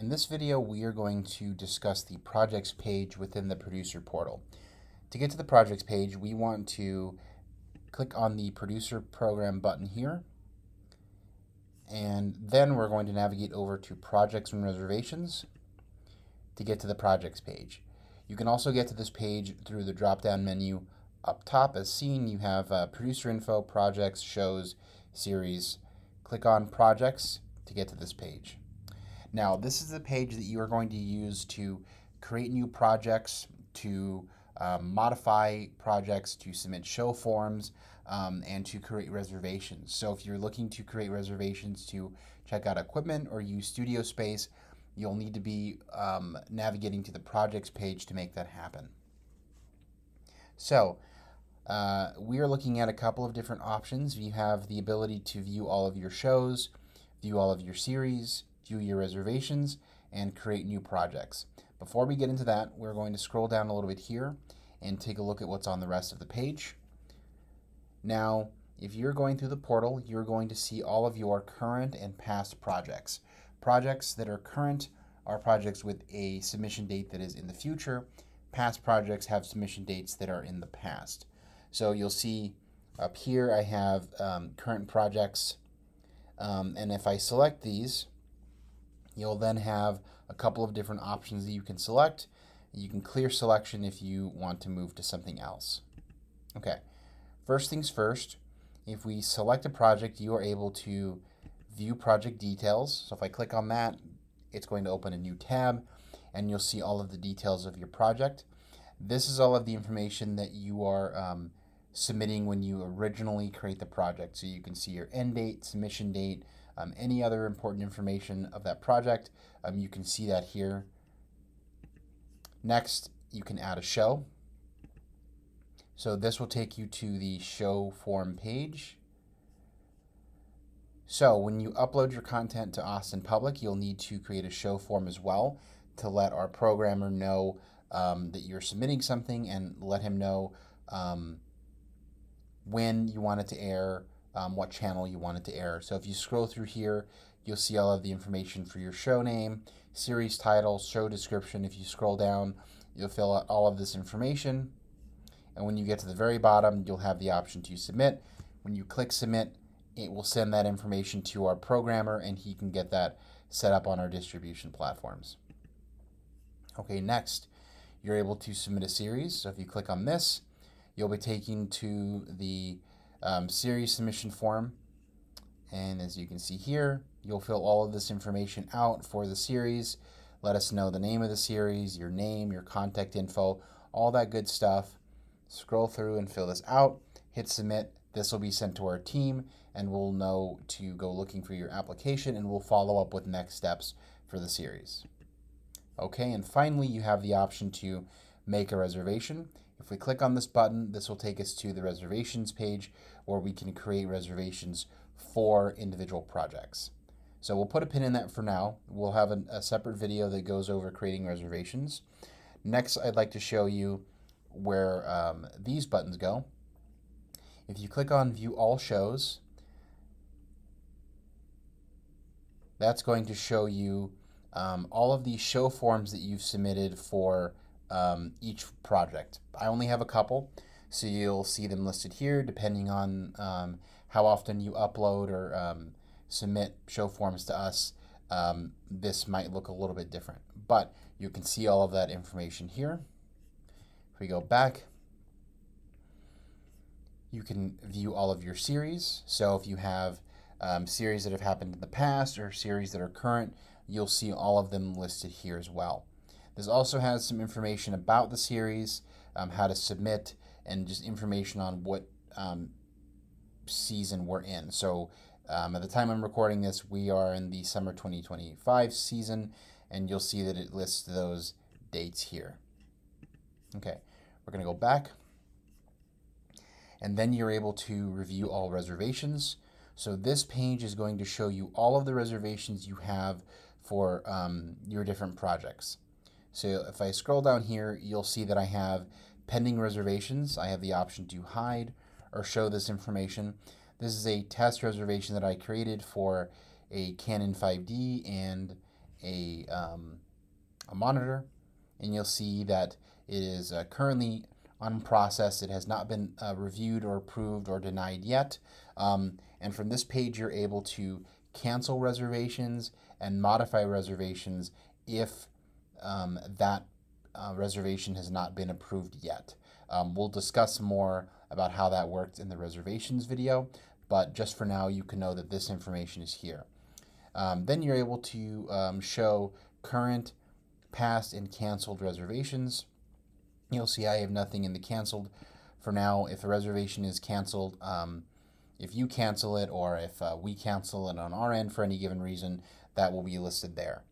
In this video, we are going to discuss the projects page within the producer portal. To get to the projects page, we want to click on the producer program button here, and then we're going to navigate over to projects and reservations to get to the projects page. You can also get to this page through the drop-down menu up top. As seen, you have producer info, projects, shows, series. Click on projects to get to this page. Now, this is the page that you are going to use to create new projects, to modify projects, to submit show forms, and to create reservations. So if you're looking to create reservations to check out equipment or use studio space, you'll need to be navigating to the projects page to make that happen. So we are looking at a couple of different options. You have the ability to view all of your shows, view all of your series, view your reservations, and create new projects. Before we get into that, we're going to scroll down a little bit here and take a look at what's on the rest of the page. Now, if you're going through the portal, you're going to see all of your current and past projects. Projects that are current are projects with a submission date that is in the future. Past projects have submission dates that are in the past. So you'll see up here I have current projects, and if I select these, you'll then have a couple of different options that you can select. You can clear selection if you want to move to something else. Okay, first things first, if we select a project, you are able to view project details. So if I click on that, it's going to open a new tab and you'll see all of the details of your project. This is all of the information that you are submitting when you originally create the project. So you can see your end date, submission date, any other important information of that project. You can see that here. Next, you can add a show. So this will take you to the show form page. So when you upload your content to Austin Public, you'll need to create a show form as well to let our programmer know that you're submitting something and let him know when you want it to air, what channel you want it to air. So if you scroll through here, you'll see all of the information for your show name, series title, show description. If you scroll down, you'll fill out all of this information. And when you get to the very bottom, you'll have the option to submit. When you click submit, it will send that information to our programmer and he can get that set up on our distribution platforms. Okay, next, you're able to submit a series. So if you click on this, you'll be taken to the series submission form. And as you can see here, you'll fill all of this information out for the series. Let us know the name of the series, your name, your contact info, all that good stuff. Scroll through and fill this out, hit submit. This will be sent to our team and we'll know to go looking for your application and we'll follow up with next steps for the series. Okay, and finally you have the option to make a reservation. If we click on this button, this will take us to the reservations page where we can create reservations for individual projects. So we'll put a pin in that for now. We'll have a separate video that goes over creating reservations. Next, I'd like to show you where these buttons go. If you click on View All Shows, that's going to show you all of the show forms that you've submitted for each project. I only have a couple, so you'll see them listed here depending on how often you upload or submit show forms to us. This might look a little bit different, but you can see all of that information here. If we go back, you can view all of your series. So if you have series that have happened in the past or series that are current, you'll see all of them listed here as well. This also has some information about the series, how to submit, and just information on what season we're in. So at the time I'm recording this, we are in the summer 2025 season, and you'll see that it lists those dates here. Okay, we're going to go back, and then you're able to review all reservations. So this page is going to show you all of the reservations you have for your different projects. So if I scroll down here, you'll see that I have pending reservations. I have the option to hide or show this information. This is a test reservation that I created for a Canon 5D and a monitor, and you'll see that it is currently unprocessed. It has not been reviewed or approved or denied yet. And from this page, you're able to cancel reservations and modify reservations if that reservation has not been approved yet. We'll discuss more about how that works in the reservations video, but just for now, you can know that this information is here. Then you're able to show current, past, and canceled reservations. You'll see I have nothing in the canceled for now. If a reservation is canceled, if you cancel it or if we cancel it on our end for any given reason, that will be listed there.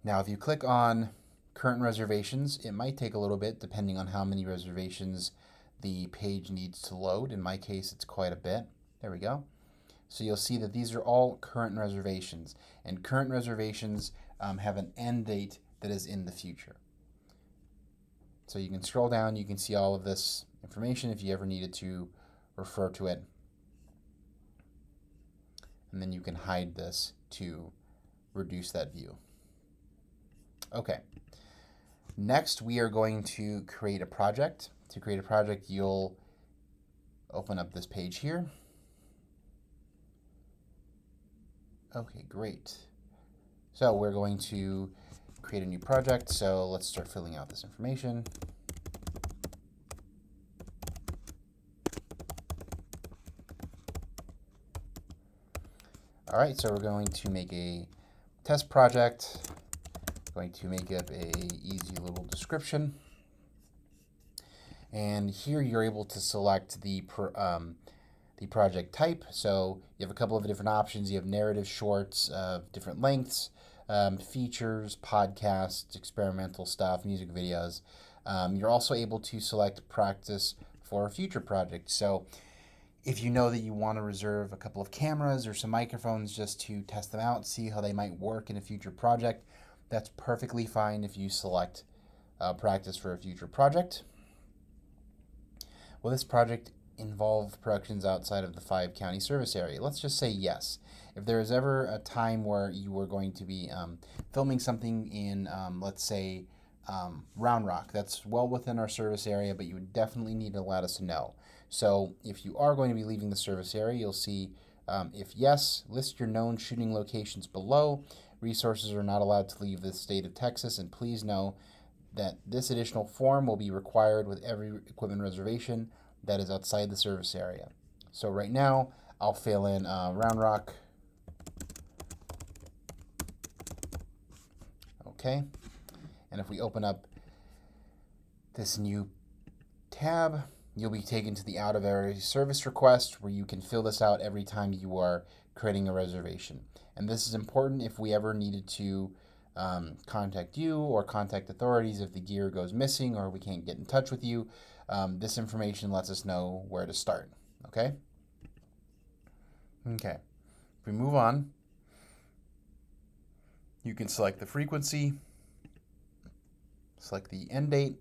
Now, if you click on current reservations, it might take a little bit depending on how many reservations the page needs to load. In my case, it's quite a bit. There we go. So you'll see that these are all current reservations, and current reservations have an end date that is in the future. So you can scroll down, you can see all of this information if you ever needed to refer to it. And then you can hide this to reduce that view. Okay. Next, we are going to create a project. To create a project, you'll open up this page here. Okay, great. So we're going to create a new project. So let's start filling out this information. All right, so we're going to make a test project. Going to make up a easy little description. And here you're able to select the project type. So you have a couple of different options. You have narrative shorts of different lengths, features, podcasts, experimental stuff, music videos. You're also able to select practice for a future project. So if you know that you want to reserve a couple of cameras or some microphones just to test them out, see how they might work in a future project, that's perfectly fine if you select practice for a future project. Will this project involve productions outside of the 5-county service area? Let's just say yes. If there is ever a time where you were going to be filming something in, let's say, Round Rock, that's well within our service area, but you would definitely need to let us know. So if you are going to be leaving the service area, you'll see if yes, list your known shooting locations below. Resources are not allowed to leave the state of Texas, and please know that this additional form will be required with every equipment reservation that is outside the service area. So right now, I'll fill in Round Rock. Okay, and if we open up this new tab, you'll be taken to the out of area service request where you can fill this out every time you are creating a reservation. And this is important if we ever needed to contact you or contact authorities if the gear goes missing or we can't get in touch with you. This information lets us know where to start, okay? Okay, if we move on, you can select the frequency, select the end date,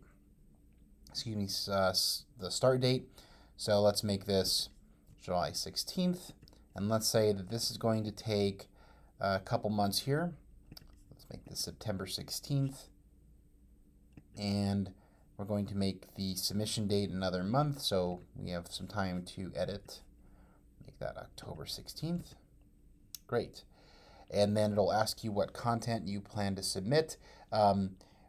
the start date. So let's make this July 16th, and let's say that this is going to take a couple months here. Let's make this September 16th, and we're going to make the submission date another month, so we have some time to edit. Make that October 16th. Great. And then it'll ask you what content you plan to submit.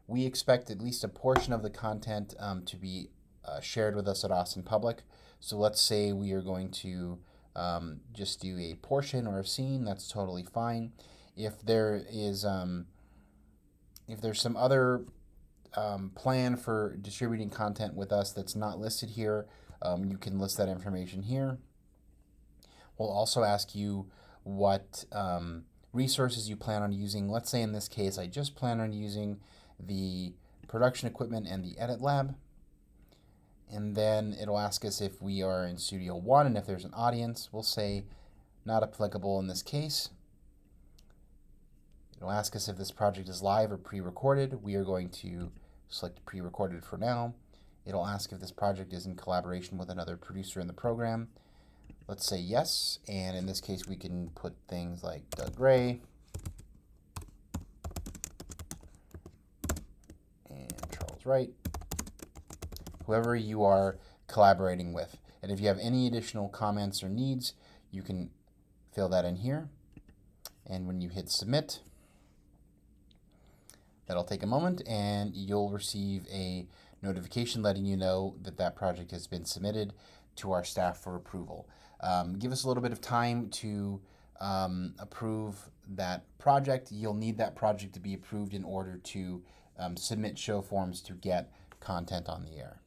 We expect at least a portion of the content to be shared with us at Austin Public. So let's say we are going to just do a portion or a scene. That's totally fine. If there is, if there's some other plan for distributing content with us that's not listed here, you can list that information here. We'll also ask you what resources you plan on using. Let's say in this case, I just plan on using the production equipment and the edit lab. And then it'll ask us if we are in Studio One, and if there's an audience, we'll say not applicable in this case. It'll ask us if this project is live or pre-recorded. We are going to select pre-recorded for now. It'll ask if this project is in collaboration with another producer in the program. Let's say yes, and in this case we can put things like Doug Gray. left, right, whoever you are collaborating with. And if you have any additional comments or needs, you can fill that in here. And when you hit submit, that'll take a moment and you'll receive a notification letting you know that that project has been submitted to our staff for approval. Give us a little bit of time to approve that project. You'll need that project to be approved in order to submit show forms to get content on the air.